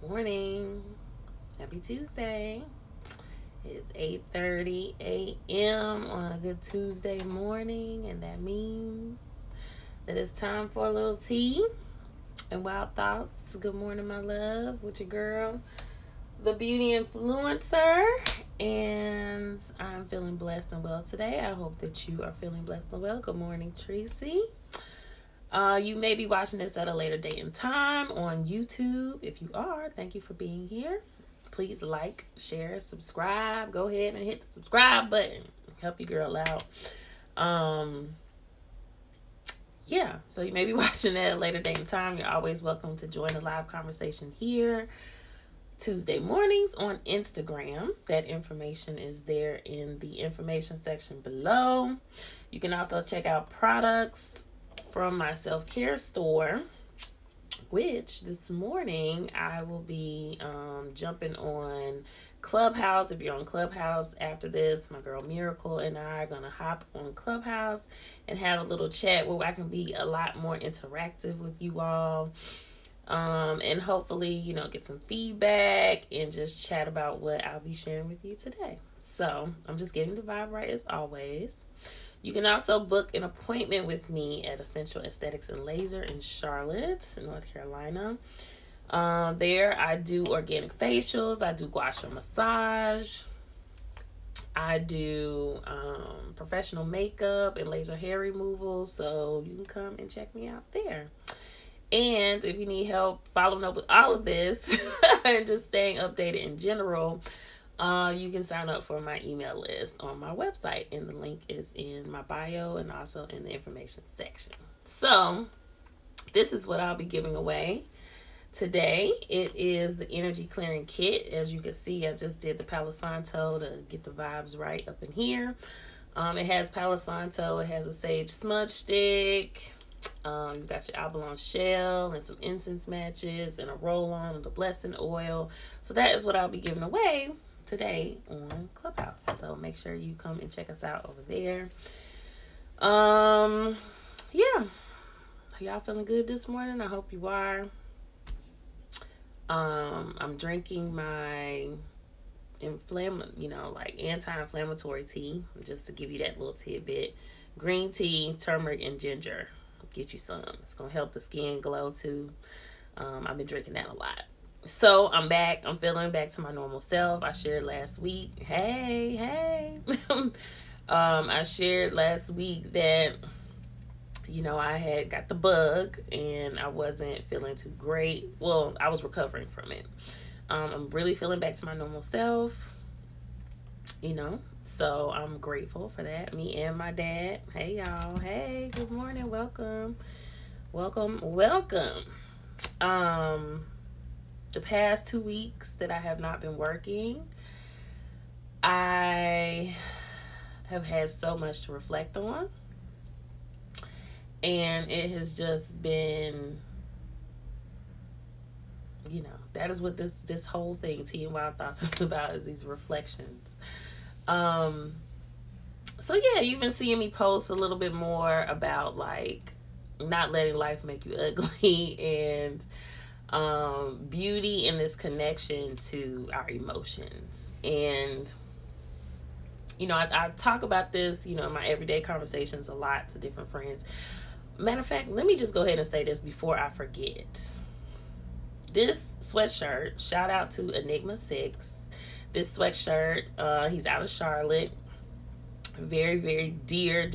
Morning. Happy Tuesday. It's 8:30 a.m. on a good Tuesday morning, and that means that it's time for a little tea and wild thoughts. Good morning, my love, with your girl, the beauty influencer, and I'm feeling blessed and well today. I hope that you are feeling blessed and well. Good morning, Tracy. You may be watching this at a later date and time on YouTube. If you are, thank you for being here. Please like, share, subscribe. Go ahead and hit the subscribe button. Help your girl out. Yeah, so you may be watching at a later date and time. You're always welcome to join the live conversation here Tuesday mornings on Instagram. That information is there in the information section below. You can also check out products from my self-care store, which this morning I will be jumping on Clubhouse. If you're on Clubhouse after this, my girl Miracle and I are going to hop on Clubhouse and have a little chat where I can be a lot more interactive with you all. And hopefully, get some feedback and just chat about what I'll be sharing with you today. So I'm just getting the vibe right as always. You can also book an appointment with me at Essential Aesthetics and Laser in Charlotte, North Carolina. There I do organic facials. I do gua sha massage. I do professional makeup and laser hair removal. So you can come and check me out there. And if you need help following up with all of this and just staying updated in general, you can sign up for my email list on my website, and the link is in my bio and also in the information section. So this is what I'll be giving away today. It is the energy clearing kit. As you can see, I just did the Palo Santo to get the vibes right up in here. It has Palo Santo. It has a sage smudge stick. You got your abalone shell and some incense matches and a roll-on of the blessing oil. So that is what I'll be giving away today on Clubhouse. So make sure you come and check us out over there. Yeah. Are y'all feeling good this morning? I hope you are. I'm drinking my anti-inflammatory tea, just to give you that little tidbit. Green tea, turmeric, and ginger. Get you some. It's gonna help the skin glow too. I've been drinking that a lot. So I'm back. I'm feeling back to my normal self. I shared last week. Hey. I shared last week that I had got the bug and I wasn't feeling too great. Well, I was recovering from it. I'm really feeling back to my normal self. So I'm grateful for that. Me and my dad. Hey, y'all. Hey, good morning. Welcome. The past 2 weeks that I have not been working, I have had so much to reflect on. And it has just been, that is what this whole thing, Tea and Wild Thoughts, is about, is these reflections. So yeah, you've been seeing me post a little bit more about not letting life make you ugly and beauty and this connection to our emotions. And I talk about this in my everyday conversations a lot to different friends. Matter of fact, let me just go ahead and say this before I forget. This sweatshirt, shout out to Enigma 6. This sweatshirt, he's out of Charlotte. Very, very dear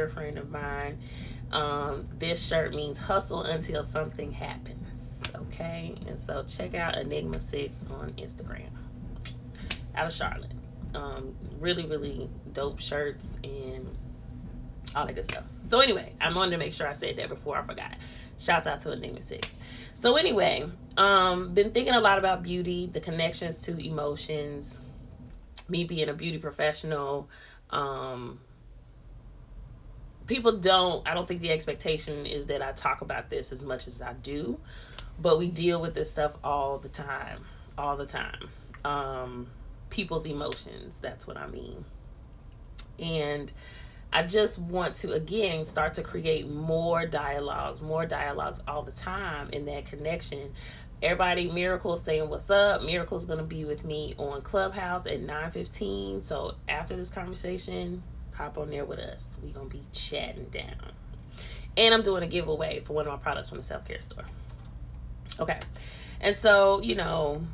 friend of mine. This shirt means hustle until something happens. Okay? And so check out Enigma 6 on Instagram. Out of Charlotte. Really dope shirts and all that good stuff. So anyway, I wanted to make sure I said that before I forgot. Shouts out to Enigma 6. So anyway, been thinking a lot about beauty, the connections to emotions, me being a beauty professional. I don't think the expectation is that I talk about this as much as I do, but we deal with this stuff all the time. People's emotions, that's what I mean. And I just want to, again, start to create more dialogues all the time in that connection. Everybody, Miracle's saying what's up. Miracle's going to be with me on Clubhouse at 9:15. So after this conversation, hop on there with us. We're going to be chatting down. And I'm doing a giveaway for one of my products from the self-care store. Okay. And so, you know,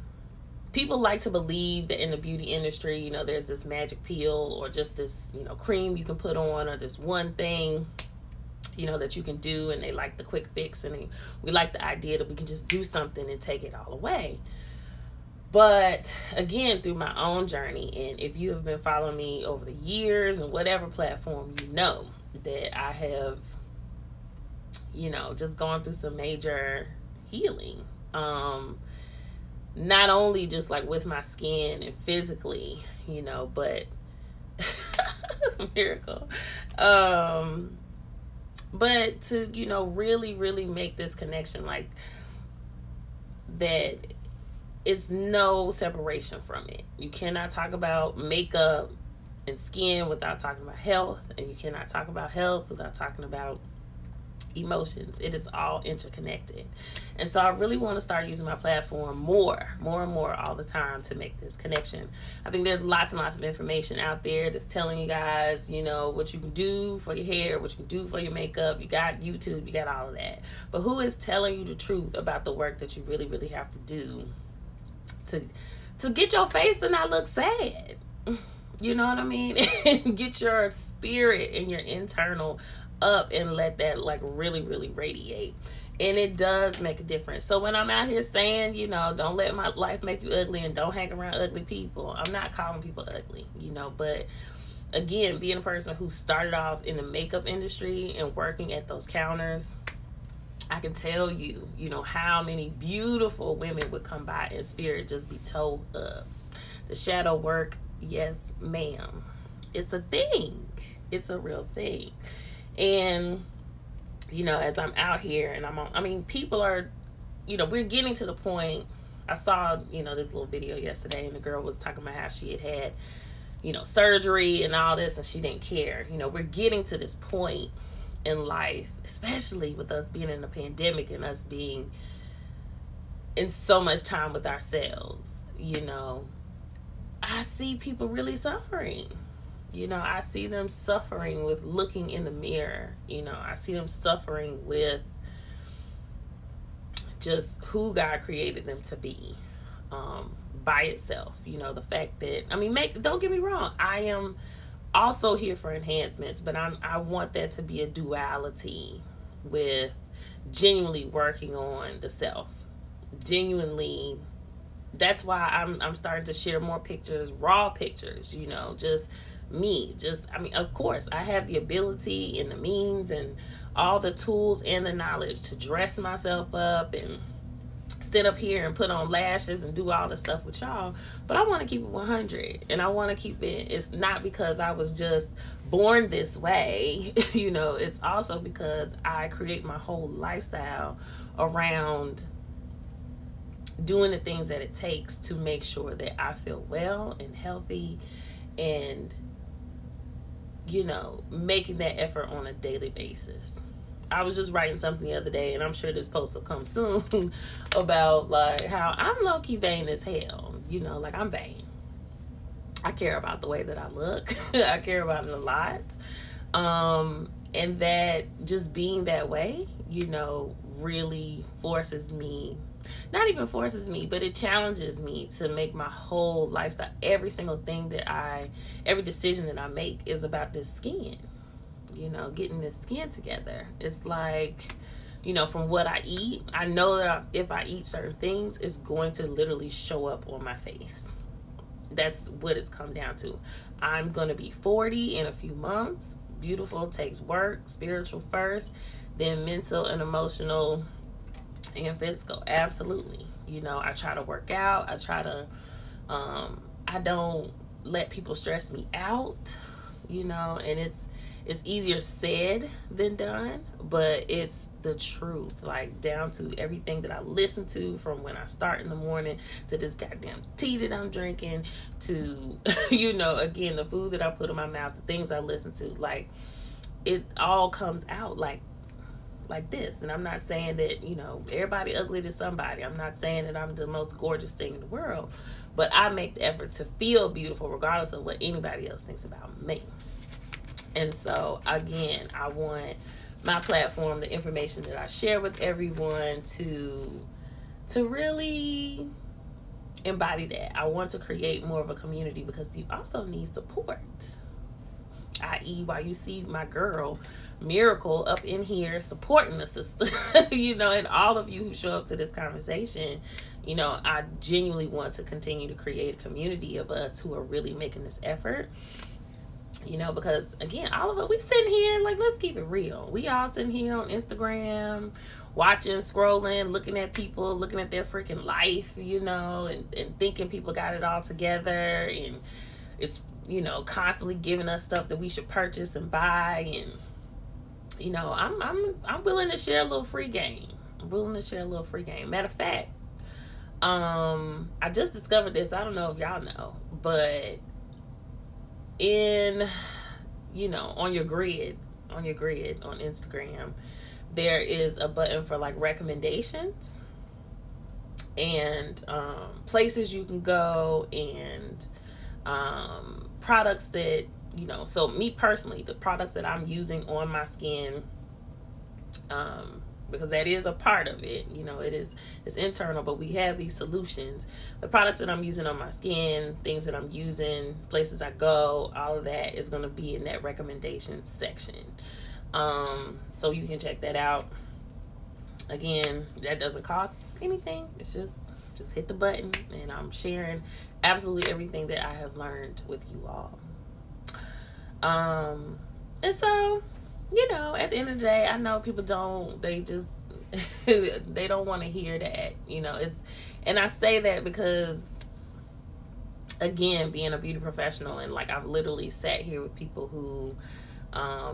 people like to believe that in the beauty industry, you know, there's this magic pill or just this, you know, cream you can put on, or this one thing, you know, that you can do, and they like the quick fix, and we like the idea that we can just do something and take it all away. But again, through my own journey, and if you have been following me over the years and whatever platform, you know that I have, you know, just gone through some major healing. Not only just like with my skin and physically, you know, but miracle. But to, you know, really, really make this connection, like that is no separation from it. You cannot talk about makeup and skin without talking about health, and you cannot talk about health without talking about emotions. It is all interconnected. And so I really want to start using my platform more and more all the time to make this connection. I think there's lots and lots of information out there that's telling you guys, you know, what you can do for your hair, what you can do for your makeup. You got YouTube, you got all of that. But who is telling you the truth about the work that you really, really have to do to get your face to not look sad? You know what I mean? And get your spirit and your internal up and let that like really, really radiate. And it does make a difference. So when I'm out here saying, you know, don't let my life make you ugly and don't hang around ugly people, I'm not calling people ugly, you know. But again, being a person who started off in the makeup industry and working at those counters, I can tell you, you know, how many beautiful women would come by and spirit just be told up. The shadow work, yes ma'am, it's a thing. It's a real thing. And, you know, as I'm out here and I mean, people are, you know, we're getting to the point. I saw, you know, this little video yesterday, and the girl was talking about how she had, you know, surgery and all this, and she didn't care. You know, we're getting to this point in life, especially with us being in a pandemic and us being in so much time with ourselves. You know, I see people really suffering. You know, I see them suffering with looking in the mirror. You know, I see them suffering with just who God created them to be by itself. You know, the fact that, I mean, don't get me wrong, I am also here for enhancements, but I want that to be a duality with genuinely working on the self. Genuinely, that's why I'm starting to share more pictures, raw pictures, you know, just me. I mean, of course, I have the ability and the means and all the tools and the knowledge to dress myself up and sit up here and put on lashes and do all the stuff with y'all, but I want to keep it 100, and I want to keep it, it's not because I was just born this way, you know, it's also because I create my whole lifestyle around doing the things that it takes to make sure that I feel well and healthy, and, you know, making that effort on a daily basis. I was just writing something the other day, and I'm sure this post will come soon, about like how I'm low-key vain as hell. You know, like I'm vain. I care about the way that I look. I care about it a lot. And that just being that way, you know, really forces me, not even forces me, but it challenges me to make my whole lifestyle, every single thing that every decision that I make is about this skin. You know, getting this skin together. It's like, you know, from what I eat, I know that if I eat certain things, it's going to literally show up on my face. That's what it's come down to. I'm going to be 40 in a few months. Beautiful takes work, spiritual first, then mental and emotional and physical. Absolutely. You know, I try to work out. I try to, I don't let people stress me out, you know, and it's easier said than done, but it's the truth, like down to everything that I listen to, from when I start in the morning to this goddamn tea that I'm drinking to, you know, again, the food that I put in my mouth, the things I listen to, like it all comes out like this. And I'm not saying that, you know, everybody ugly to somebody. I'm not saying that I'm the most gorgeous thing in the world, but I make the effort to feel beautiful regardless of what anybody else thinks about me. And so again, I want my platform, the information that I share with everyone, to really embody that. I want to create more of a community, because you also need support, i.e. while you see my girl Miracle up in here supporting the sister, you know, and all of you who show up to this conversation, you know, I genuinely want to continue to create a community of us who are really making this effort, you know, because again, all of us, we sitting here, like, let's keep it real. We all sitting here on Instagram, watching, scrolling, looking at people, looking at their freaking life, you know, and thinking people got it all together, and it's, you know, constantly giving us stuff that we should purchase and buy. And you know, I'm willing to share a little free game. I'm willing to share a little free game. Matter of fact, I just discovered this. I don't know if y'all know, but in, you know, on your grid on Instagram, there is a button for like recommendations and places you can go, and products that, you know, so me personally, the products that I'm using on my skin, because that is a part of it, you know, it's internal, but we have these solutions. The products that I'm using on my skin, things that I'm using, places I go, all of that is going to be in that recommendations section. So you can check that out. Again, that doesn't cost anything. It's just hit the button, and I'm sharing absolutely everything that I have learned with you all. And so, you know, at the end of the day, I know people they don't want to hear that, you know, and I say that because, again, being a beauty professional, and like I've literally sat here with people who,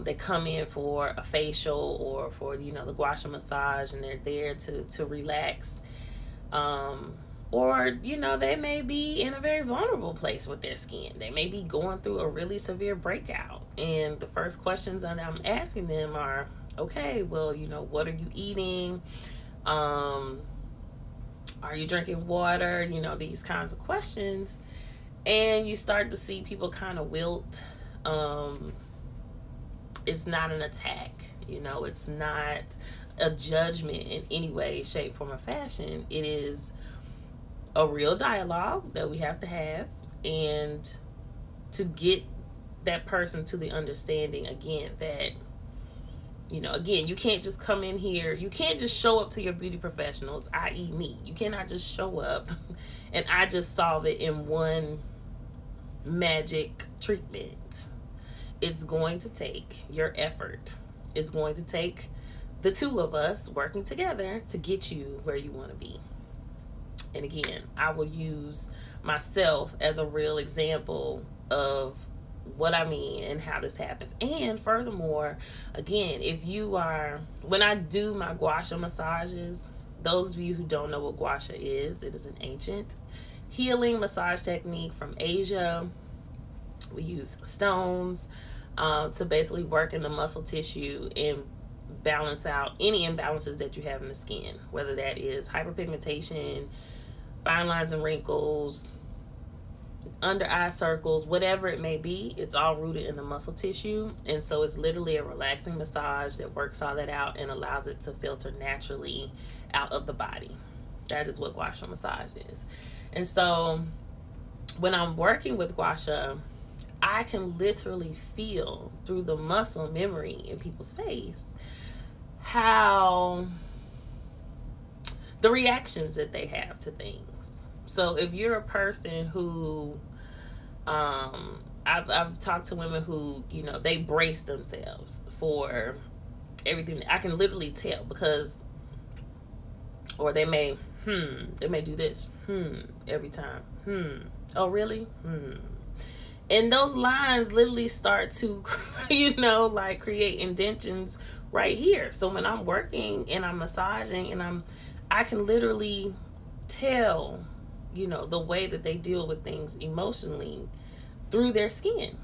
they come in for a facial or for, you know, the gua sha massage, and they're there to relax, or, you know, they may be in a very vulnerable place with their skin. They may be going through a really severe breakout. And the first questions that I'm asking them are, okay, well, you know, what are you eating? Are you drinking water? You know, these kinds of questions. And you start to see people kind of wilt. It's not an attack. You know, it's not a judgment in any way, shape, form, or fashion. It is a real dialogue that we have to have, and to get that person to the understanding, again, that, you know, again, you can't just come in here, you can't just show up to your beauty professionals, i.e. me. You cannot just show up and I just solve it in one magic treatment. It's going to take your effort. It's going to take the two of us working together to get you where you want to be. And again, I will use myself as a real example of what I mean and how this happens. And furthermore, again, if you are, when I do my gua sha massages, those of you who don't know what gua sha is, it is an ancient healing massage technique from Asia. We use stones to basically work in the muscle tissue and balance out any imbalances that you have in the skin, whether that is hyperpigmentation, fine lines and wrinkles, under eye circles, whatever it may be. It's all rooted in the muscle tissue. And so it's literally a relaxing massage that works all that out and allows it to filter naturally out of the body. That is what gua sha massage is. And so when I'm working with gua sha, I can literally feel through the muscle memory in people's face how the reactions that they have to things. So if you're a person who, I've talked to women who, you know, they brace themselves for everything. I can literally tell because, or they may do this, every time, oh really, And those lines literally start to, like create indentions right here. So when I'm working and I'm massaging and I can literally tell, the way that they deal with things emotionally through their skin.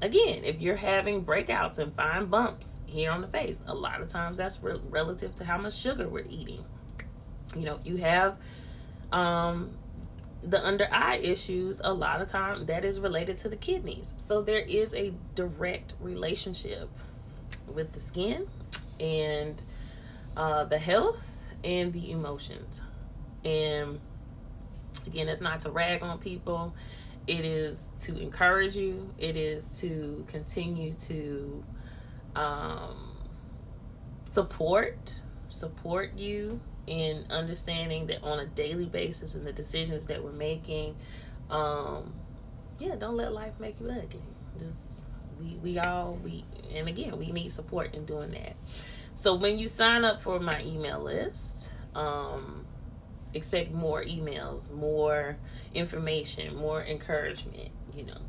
Again, if you're having breakouts and fine bumps here on the face, a lot of times that's relative to how much sugar we're eating. If you have the under eye issues, a lot of time that is related to the kidneys. So there is a direct relationship with the skin and the health and the emotions. And again, it's not to rag on people. It is to encourage you. It is to continue to support you in understanding that on a daily basis and the decisions that we're making. Don't let life make you ugly. Just and again, we need support in doing that. So when you sign up for my email list, expect more emails, more information, more encouragement.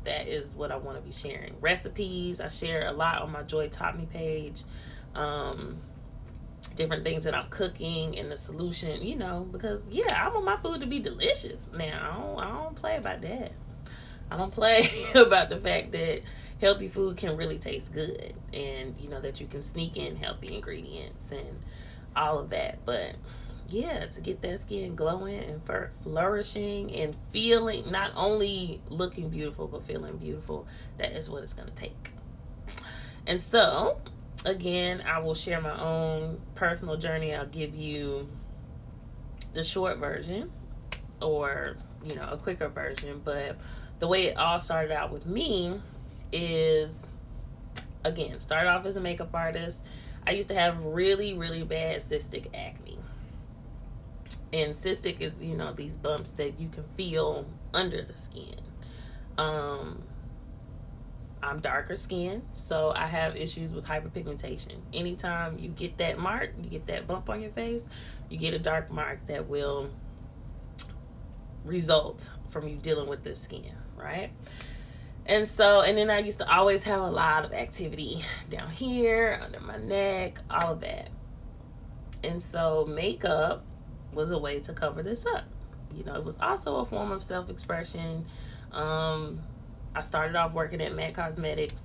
That is what I want to be sharing. Recipes, I share a lot on my Joy Taught Me page. Different things that I'm cooking and the solution, because I want my food to be delicious. Now, I don't play about that. I don't play about the fact that healthy food can really taste good, and that you can sneak in healthy ingredients and all of that. But to get that skin glowing and flourishing and feeling, not only looking beautiful but feeling beautiful, that is what it's going to take. And so again, I will share my own personal journey. I'll give you the short version or a quicker version, but the way it all started out with me is, again, started off as a makeup artist. I used to have really, really bad cystic acne. And cystic is, these bumps that you can feel under the skin. I'm darker skinned, so I have issues with hyperpigmentation. Anytime you get that mark, you get that bump on your face, you get a dark mark that will result from you dealing with this skin, right? And then I used to always have a lot of activity down here, under my neck, all of that. And so makeup was a way to cover this up. It was also a form of self-expression. I started off working at Met Cosmetics,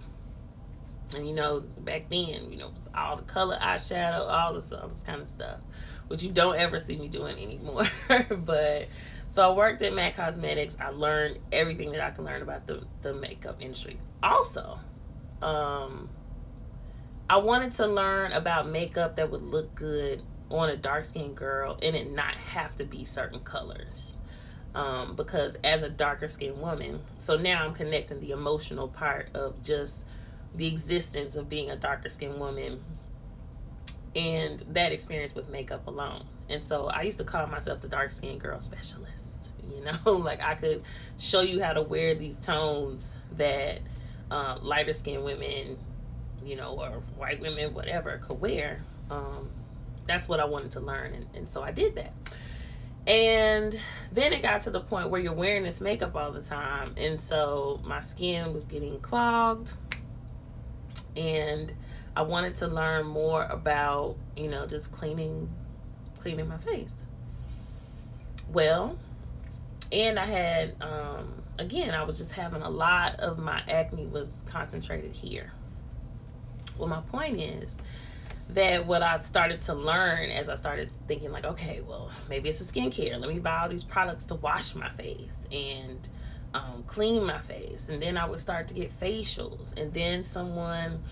and back then, all the color eyeshadow, all this kind of stuff, which you don't ever see me doing anymore. But so I worked at Met Cosmetics. I learned everything that I can learn about the makeup industry. Also, I wanted to learn about makeup that would look good on a dark-skinned girl and it not have to be certain colors. Because as a darker skinned woman, so now I'm connecting the emotional part of just the existence of being a darker skinned woman and that experience with makeup alone. And so I used to call myself the dark skinned girl specialist. Like I could show you how to wear these tones that lighter skinned women, or white women, whatever, could wear. That's what I wanted to learn, and so I did that. And then it got to the point where you're wearing this makeup all the time. And so my skin was getting clogged. And I wanted to learn more about, just cleaning my face. Well, and I had, again, I was just having a lot of my acne was concentrated here. Well, my point is that what I started to learn as I started thinking like, okay, well, maybe it's a skincare. Let me buy all these products to wash my face and clean my face. And then I would start to get facials. And then someone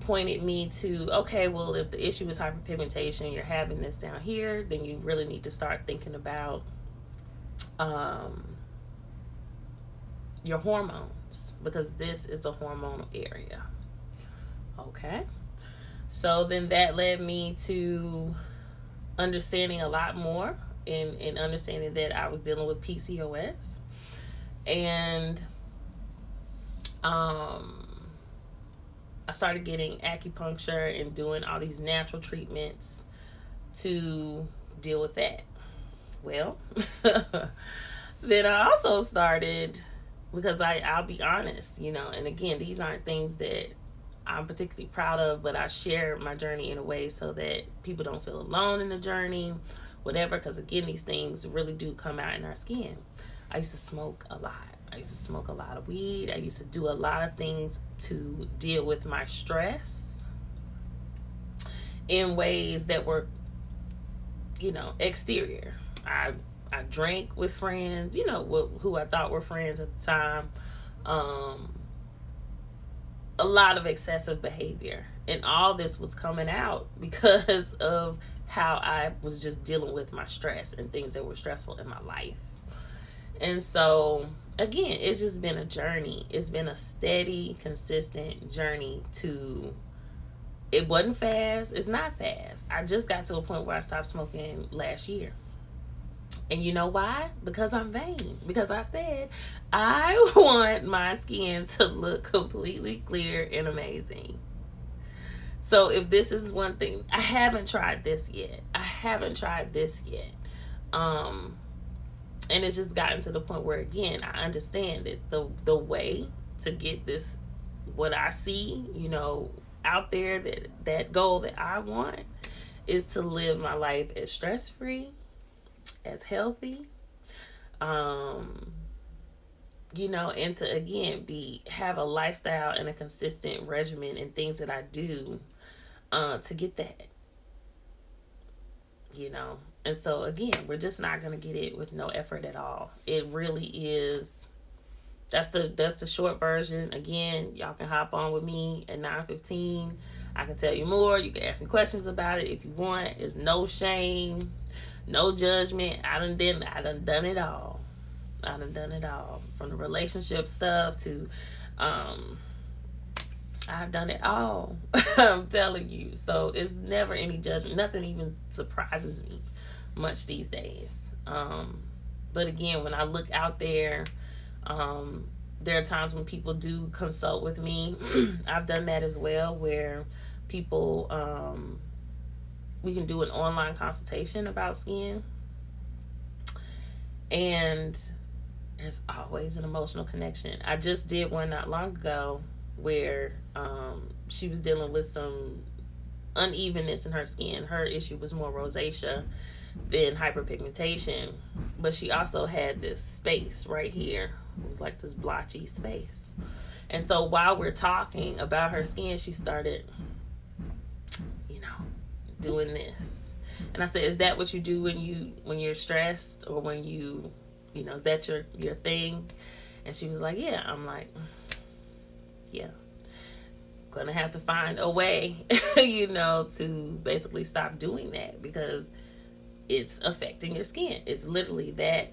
pointed me to, okay, well, if the issue is hyperpigmentation, you're having this down here, then you really need to start thinking about your hormones, because this is a hormonal area. Okay. So then that led me to understanding a lot more and understanding that I was dealing with PCOS. And I started getting acupuncture and doing all these natural treatments to deal with that. Well, then I also started because I'll be honest, you know, and again, these aren't things that I'm particularly proud of, but I share my journey in a way so that people don't feel alone in the journey, whatever, because again, these things really do come out in our skin. I used to smoke a lot. I used to smoke a lot of weed. I used to do a lot of things to deal with my stress in ways that were, you know, exterior. I drank with friends, you know, who I thought were friends at the time. A lot of excessive behavior. And all this was coming out because of how I was just dealing with my stress and things that were stressful in my life. And so, again, it's just been a journey. It's been a steady, consistent journey to... It wasn't fast. It's not fast. I just got to a point where I stopped smoking last year. And you know why? Because I'm vain. Because I said, I want my skin to look completely clear and amazing. So if this is one thing, I haven't tried this yet. And it's just gotten to the point where, again, I understand that the way to get this, what I see, you know, out there, that goal that I want is to live my life as stress-free, as healthy, you know, and to, again, have a lifestyle and a consistent regimen and things that I do to get that, you know. And so, again, we're just not going to get it with no effort at all. It really is. That's the short version. Again, y'all can hop on with me at 9:15. I can tell you more. You can ask me questions about it if you want. It's no shame, no judgment. I done done it all. I done done it all. From the relationship stuff to, I've done it all. I'm telling you. So it's never any judgment. Nothing even surprises me much these days. But again, when I look out there, there are times when people do consult with me. I've done that as well, where people, we can do an online consultation about skin. And there's always an emotional connection. I just did one not long ago where she was dealing with some unevenness in her skin. Her issue was more rosacea than hyperpigmentation, but she also had this space right here. It was like this blotchy space. And so while we're talking about her skin, she started, you know, doing this. And I said, is that what you do when you're stressed, or when you know, is that your thing? And she was like, yeah. I'm like, yeah. Gonna have to find a way, you know, to basically stop doing that, because it's affecting your skin. It's literally that,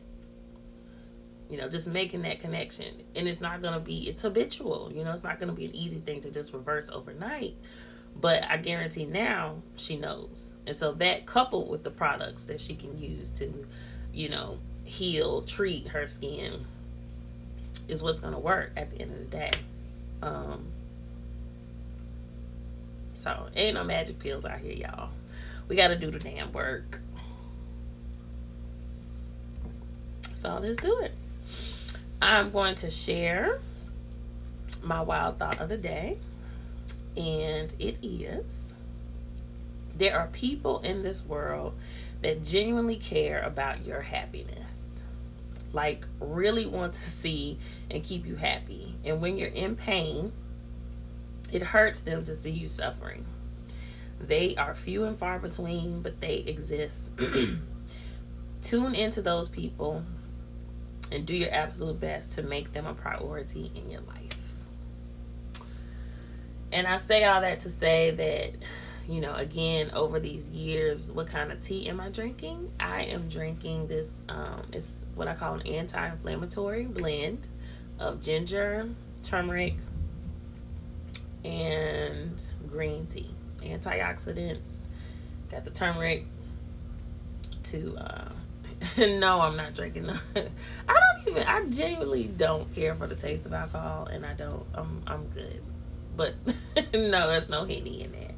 you know, just making that connection. And it's not going to be, it's habitual. You know, it's not going to be an easy thing to just reverse overnight. But I guarantee now she knows. And so that, coupled with the products that she can use to, you know, heal, treat her skin, is what's going to work at the end of the day. So ain't no magic pills out here, y'all. We got to do the damn work. So let's do it. I'm going to share my wild thought of the day. And it is, there are people in this world that genuinely care about your happiness. Like, really want to see and keep you happy. And when you're in pain, it hurts them to see you suffering. They are few and far between, but they exist. Tune into those people and do your absolute best to make them a priority in your life. And I say all that to say that, you know, again, over these years, what kind of tea am I drinking? I am drinking this, it's what I call an anti-inflammatory blend of ginger, turmeric, and green tea. Antioxidants. Got the turmeric to, no, I'm not drinking. I genuinely don't care for the taste of alcohol, and I'm good. But no, there's no Henny in there.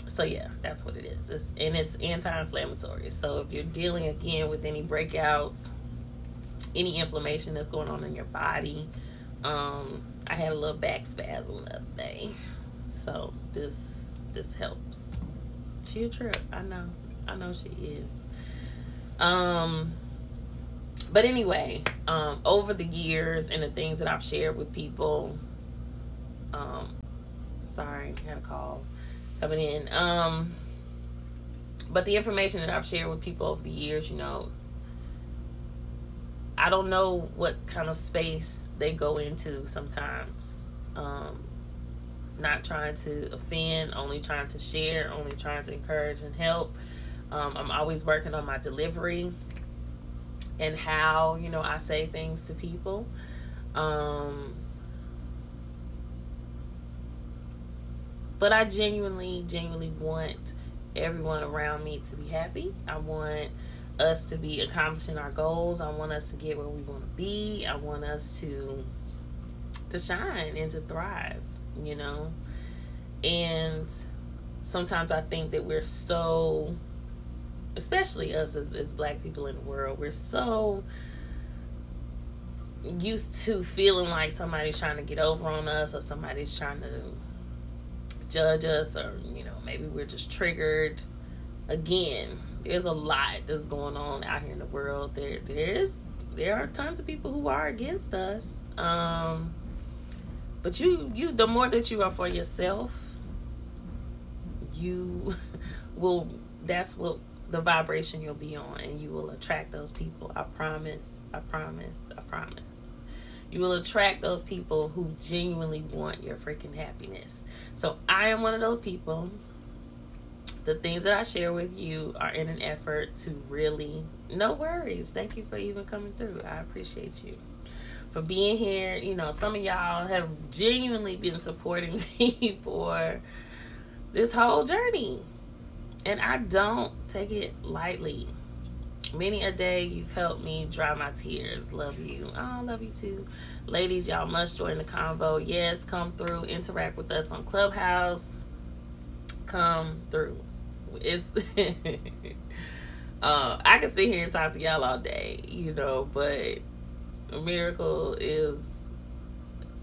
So yeah, that's what it is. It's anti-inflammatory. So if you're dealing again with any breakouts, any inflammation that's going on in your body. I had a little back spasm the other day, so this helps. She a trip, I know she is. But anyway, over the years and the things that I've shared with people, sorry, I had a call coming in. But the information that I've shared with people over the years, you know, I don't know what kind of space they go into sometimes. Not trying to offend, only trying to share, only trying to encourage and help. I'm always working on my delivery and how, you know, I say things to people. But I genuinely want everyone around me to be happy. I want us to be accomplishing our goals. I want us to get where we want to be. I want us to shine and to thrive, you know. And sometimes I think that we're so, especially us as Black people in the world, we're so used to feeling like somebody's trying to get over on us, or somebody's trying to judge us, or, you know, maybe we're just triggered. Again, there's a lot that's going on out here in the world. There are tons of people who are against us. But you the more that you are for yourself, you will, that's what the vibration you'll be on, and you will attract those people. I promise. You will attract those people who genuinely want your freaking happiness. So I am one of those people. The things that I share with you are in an effort to really, no worries. Thank you for even coming through. I appreciate you for being here. You know, some of y'all have genuinely been supporting me for this whole journey, and I don't take it lightly. Many a day you've helped me dry my tears. Love you. Oh, love you too. Ladies, y'all must join the convo. Yes, come through, interact with us on Clubhouse. Come through. It's I can sit here and talk to y'all all day, you know, but Miracle is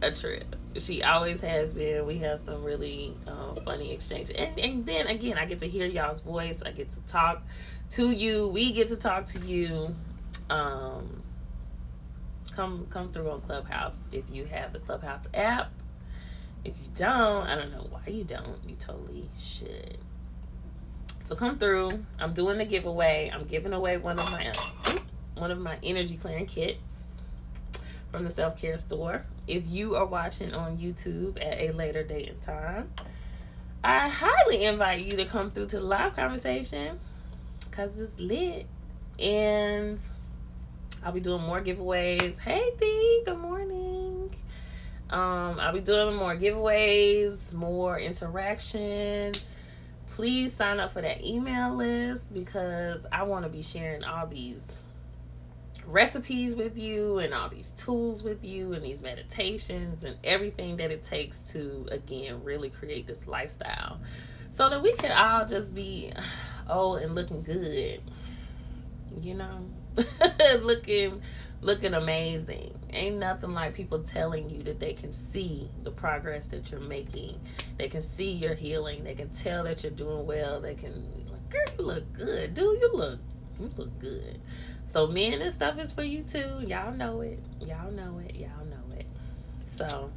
a trip. She always has been. We have some really funny exchanges, and then again, I get to hear y'all's voice. I get to talk to you. We get to talk to you. Come through on Clubhouse if you have the Clubhouse app. If you don't, I don't know why you don't. You totally should. So come through. I'm doing the giveaway. I'm giving away one of my energy clearing kits from the self-care store. If you are watching on YouTube at a later date and time, I highly invite you to come through to the live conversation, because it's lit. And I'll be doing more giveaways. Hey Dee, good morning. I'll be doing more giveaways, more interaction. Please sign up for that email list, because I want to be sharing all these recipes with you, and all these tools with you, and these meditations, and everything that it takes to, again, really create this lifestyle, so that we can all just be old and looking good, you know. looking amazing. Ain't nothing like people telling you that they can see the progress that you're making. They can see your healing. They can tell that you're doing well. They can be like, girl, you look good. Dude, you look good. So men, this stuff is for you too. Y'all know it. Y'all know it. So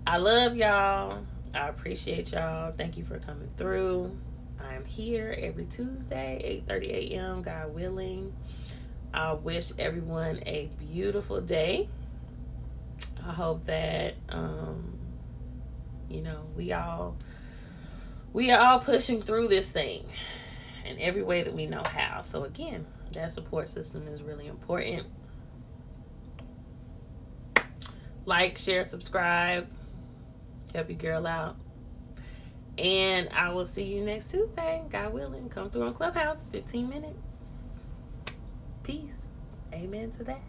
I love y'all. I appreciate y'all. Thank you for coming through. I'm here every Tuesday, 8:30 a.m., God willing. I wish everyone a beautiful day. I hope that, you know, we are all pushing through this thing in every way that we know how. So again, that support system is really important. Like, share, subscribe. Help your girl out. And I will see you next Tuesday, God willing. Come through on Clubhouse, 15 minutes. Peace. Amen to that.